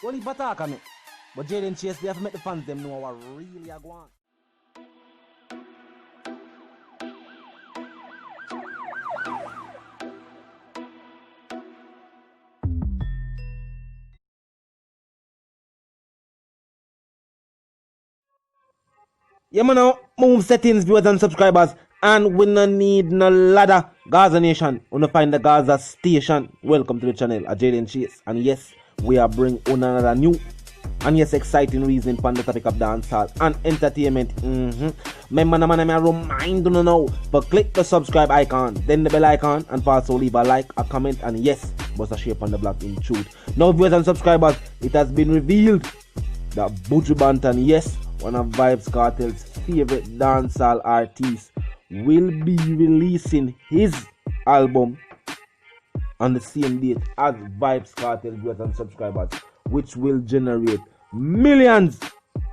Don't leave attack on me. But Jayden Chase, they have to make the fans them know what really are going on. Yeah, man, now move settings, viewers and subscribers, and we no need no ladder. Gaza Nation, we no find the Gaza Station. Welcome to the channel, Jayden Chase, and yes, we are bringing on another new and yes, exciting reason for the topic of dancehall and entertainment. Remember, man, I remind you now, but click the subscribe icon, then the bell icon, and also leave a like, a comment, and yes, bust a share on the block in truth. Now, viewers and subscribers, it has been revealed that Buju Banton, yes, one of Vybz Kartel's favorite dancehall artists, will be releasing his album on the same date as Vybz Kartel, viewers and subscribers, which will generate millions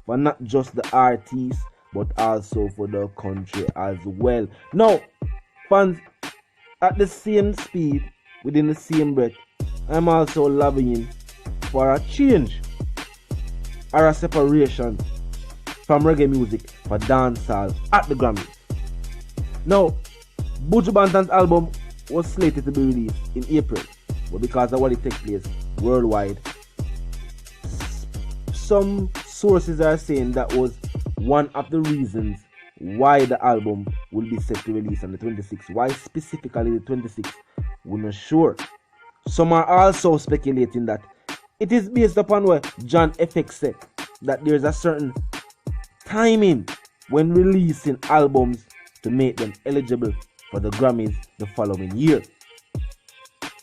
for not just the artist but also for the country as well. Now, fans, at the same speed, within the same breath, I'm also lobbying for a change or a separation from reggae music for dancehall at the Grammys. Now, Buju Banton's album was slated to be released in April, but because of what it takes place worldwide, some sources are saying that was one of the reasons why the album will be set to release on the 26th. Why specifically the 26th? We're not sure. Some are also speculating that it is based upon what John FX said, that there's a certain timing when releasing albums to make them eligible for the Grammys the following year.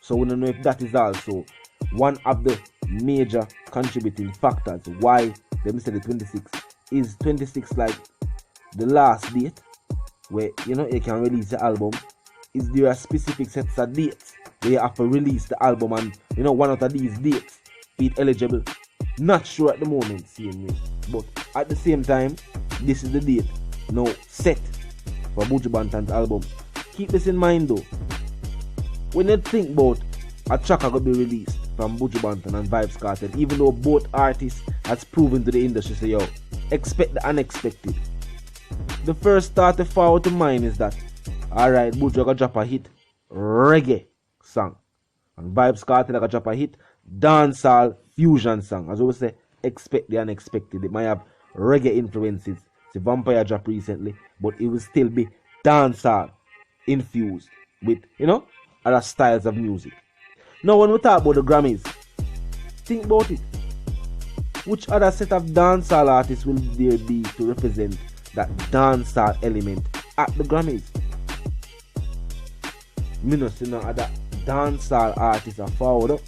So we don't know if that is also one of the major contributing factors why them say the 26th. Is 26 like the last date where you can release the album? Is there a specific set of dates where you have to release the album and one out of these dates be it eligible? Not sure at the moment, seeing me. But at the same time, this is the date now set for Buju Banton's album. Keep this in mind though. When you think about a track going to be released from Buju Banton and Vybz Kartel, even though both artists has proven to the industry, say yo, expect the unexpected. The first thought to fall to mind is that, alright, Buju gonna drop a hit reggae song, and Vybz Kartel gonna drop a hit dancehall fusion song. As we say, expect the unexpected. It might have reggae influences. The Vampire dropped recently, but it will still be dancehall infused with other styles of music. Now, when we talk about the Grammys, think about it. Which other set of dancehall artists will there be to represent that dancehall element at the Grammys? Me no see no other dancehall artists are forward up.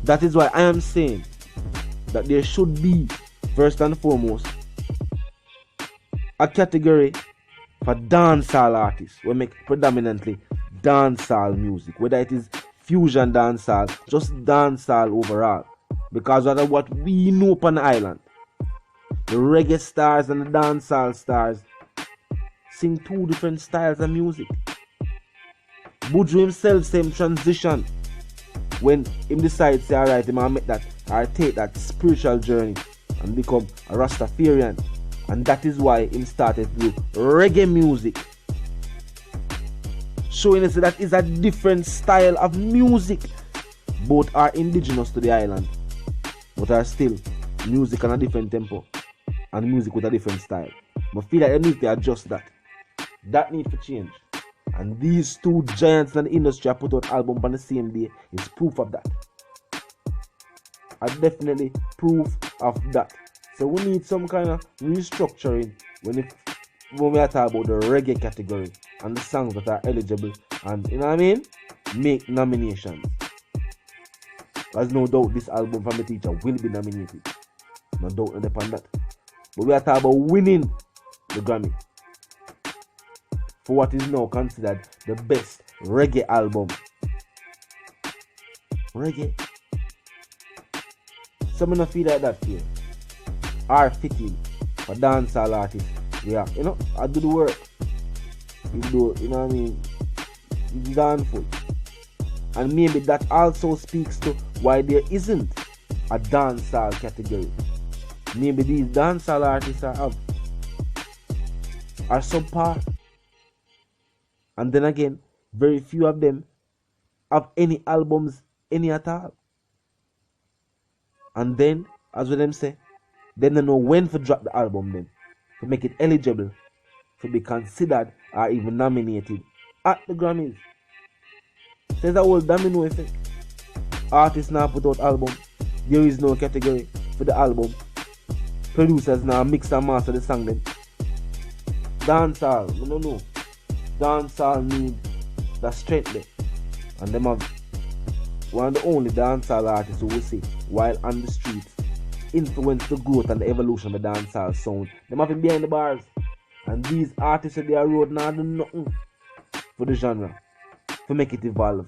That is why I am saying that there should be, first and foremost, a category for dancehall artists who make predominantly dancehall music, whether it is fusion dancehall, just dancehall overall. Because of what we know upon the island, the reggae stars and the dancehall stars sing two different styles of music. Buju himself same transition when him decides say alright, he might make that or take that spiritual journey and become a Rastafarian, and that is why him started to do reggae music, showing us that is a different style of music. Both are indigenous to the island, but are still music on a different tempo and music with a different style. But feel like they need to adjust that. That need to change. And these two giants in the industry have put out album on the same day is proof of that. Are definitely proof of that. So we need some kind of restructuring when we are talking about the reggae category and the songs that are eligible and make nominations. There's no doubt this album from the teacher will be nominated. No doubt upon that. But we are talking about winning the Grammy for what is now considered the best reggae album. Reggae. Some of feel like that here are fitting for dancehall artists. Yeah, I do the work. You do, it's handful. And maybe that also speaks to why there isn't a dancehall category. Maybe these dancehall artists are subpar. And then again, very few of them have any albums, any at all. And then, as with them say, they don't know when to drop the album then, to make it eligible to be considered or even nominated at the Grammys. There's a whole domino effect. Artists now put out album, there is no category for the album. Producers now mix and master the song then. Dancehall, I don't know. Dancehall need the strength there. And them have one of the only dancehall artists who will say, while on the streets, influence the growth and the evolution of the dancehall sound. Them have been behind the bars. And these artists at their road now do nothing for the genre, to make it evolve.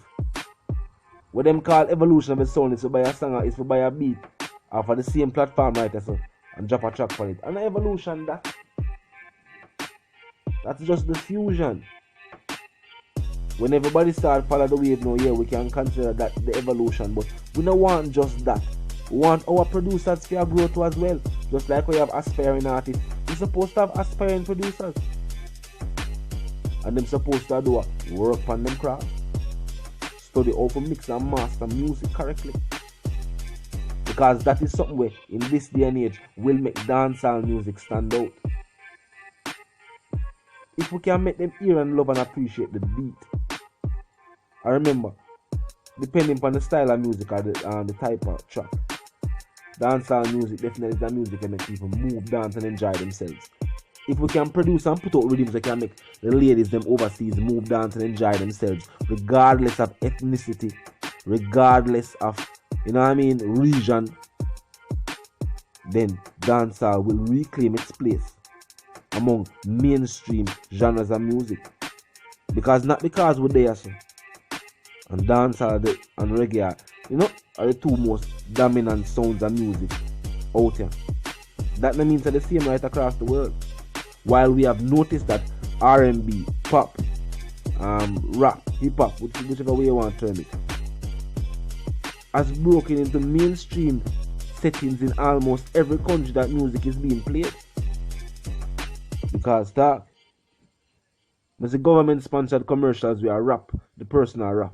What them call evolution of the sound is to buy a song, is to buy a beat off of the same platform right so, and drop a track for it. And the evolution that's just the fusion. When everybody start follow the wave now, yeah, we can consider that the evolution, but we don't want just that. We want our producers to grow too as well. Just like we have aspiring artists, we're supposed to have aspiring producers. And them supposed to do work on them craft. Study how to mix and master music correctly. Because that is something where, in this day and age, will make dancehall music stand out. If we can make them hear and love and appreciate the beat. I remember, depending on the style of music or the type of track, dancehall music definitely is the music that make people move, dance and enjoy themselves. If we can produce and put out rhythms that can make the ladies them overseas move, dance and enjoy themselves, regardless of ethnicity, regardless of, region, then dancehall will reclaim its place among mainstream genres of music. Not because we're there, so. And dancehall and reggae are the two most dominant sounds of music out here. That means they're the same right across the world. While we have noticed that R&B, pop, rap, hip-hop, whichever way you want to term it, has broken into mainstream settings in almost every country that music is being played. Because there's the government-sponsored commercials where rap, the personal rap.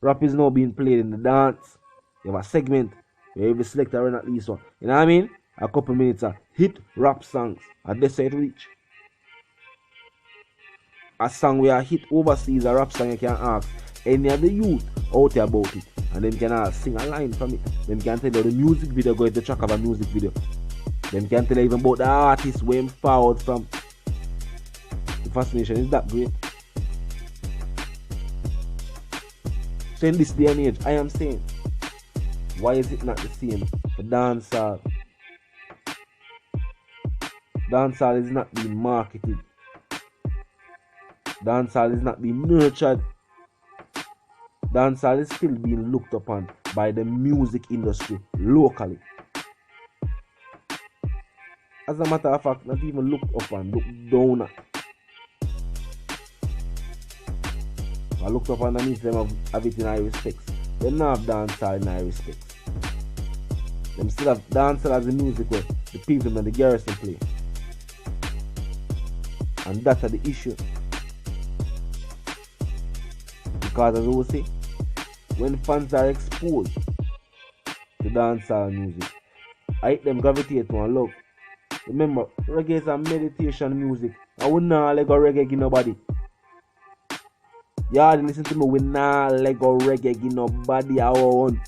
Rap is now being played in the dance. You have a segment where every selector run at least one. You know what I mean? A couple minutes of hit rap songs. And that's how it reach. A song where a hit overseas, a rap song, you can ask any of the youth out there about it. And them can all sing a line from it. Them can tell you the music video, go to the track of a music video. Them can tell you even about the artist where forward from. The fascination is that great. So in this day and age, I am saying, why is it not the same for dancehall? Dancehall is not being marketed. Dancehall is not being nurtured. Dancehall is still being looked upon by the music industry locally. As a matter of fact, not even looked upon, looked down at. I looked upon and means them have it in high respects. They don't have dancehall in high respects. Them still have dancehall as the music where the people and the garrison play. And that's the issue. Because as I will say, when fans are exposed to dancehall music, I hate them gravitate to and love. Remember, reggae is a meditation music. I would not let go reggae give nobody. Y'all listen to me, we not let go reggae give nobody our own.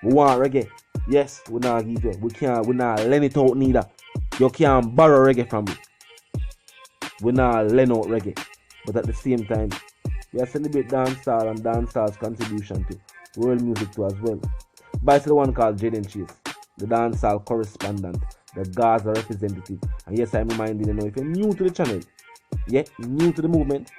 We want reggae. Yes, we not give it. We not lend it out neither. You can't borrow reggae from me. We not lend out reggae. But at the same time, we are celebrate dancehall and dancehall's contribution to world music too as well. By the one called Jayden, the dancehall correspondent, the Gaza representative. And yes, I'm reminding you, if you're new to the channel, new to the movement,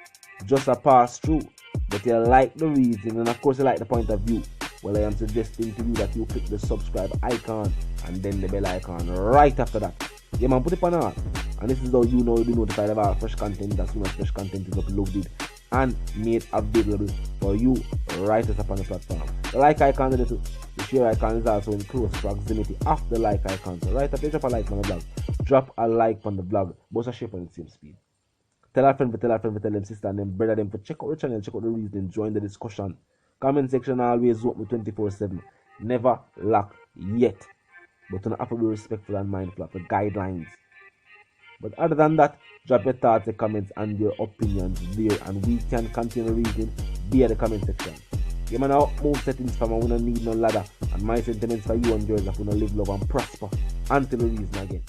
just a pass through. But you like the reason and of course you like the point of view, well, I am suggesting to you that you click the subscribe icon and then the bell icon right after that. Yeah man, put it on all. And this is how you know you'll be notified of our fresh content as soon as fresh content is uploaded and made available for you right as upon the platform. The like icon is the share icon is also in close proximity of the like icon. So right up there, drop a like on the blog. Drop a like on the blog. Both are shape on the same speed. Tell a friend, tell them sister and them brother them for check out the channel, check out the reason, join the discussion. Comment section always open 24/7. Never lack yet. But you have to be respectful and mindful of the guidelines. But other than that, drop your thoughts, your comments, and your opinions there, and we can continue reading via the comment section. You man now move settings from we don't need no ladder, and my sentiments for you and yours if we don't live, love, and prosper until we reason again.